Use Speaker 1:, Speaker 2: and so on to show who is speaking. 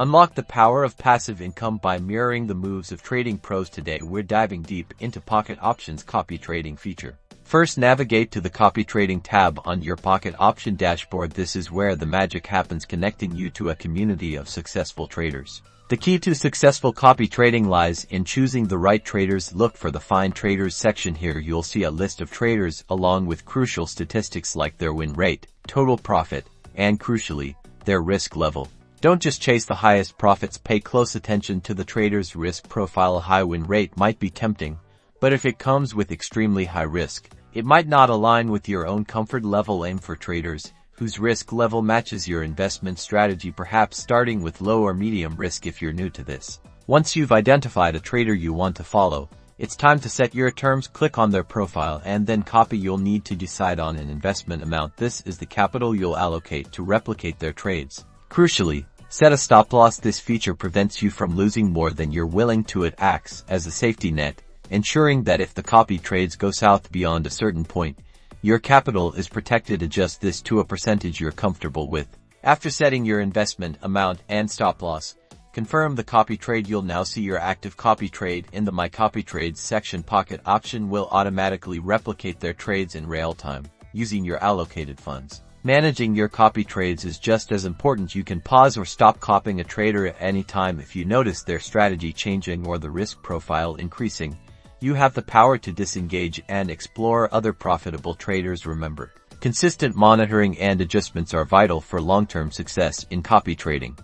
Speaker 1: Unlock the power of passive income by mirroring the moves of trading pros. Today we're diving deep into Pocket Options copy trading feature. First, navigate to the Copy Trading tab on your Pocket Option dashboard. This is where the magic happens, connecting you to a community of successful traders. The key to successful copy trading lies in choosing the right traders. Look for the Find Traders section. Here you'll see a list of traders along with crucial statistics like their win rate, total profit, and crucially, their risk level. Don't just chase the highest profits, pay close attention to the trader's risk profile. A high win rate might be tempting, but if it comes with extremely high risk, it might not align with your own comfort level. Aim for traders whose risk level matches your investment strategy, perhaps starting with low or medium risk if you're new to this. Once you've identified a trader you want to follow, it's time to set your terms. Click on their profile and then copy. You'll need to decide on an investment amount. This is the capital you'll allocate to replicate their trades. Crucially, set a stop loss. This feature prevents you from losing more than you're willing to. It acts as a safety net, ensuring that if the copy trades go south beyond a certain point, your capital is protected. Adjust this to a percentage you're comfortable with. After setting your investment amount and stop loss, confirm the copy trade. You'll now see your active copy trade in the My Copy Trades section. Pocket Option will automatically replicate their trades in real time, using your allocated funds. Managing your copy trades is just as important. You can pause or stop copying a trader at any time if you notice their strategy changing or the risk profile increasing. You have the power to disengage and explore other profitable traders. Remember, consistent monitoring and adjustments are vital for long-term success in copy trading.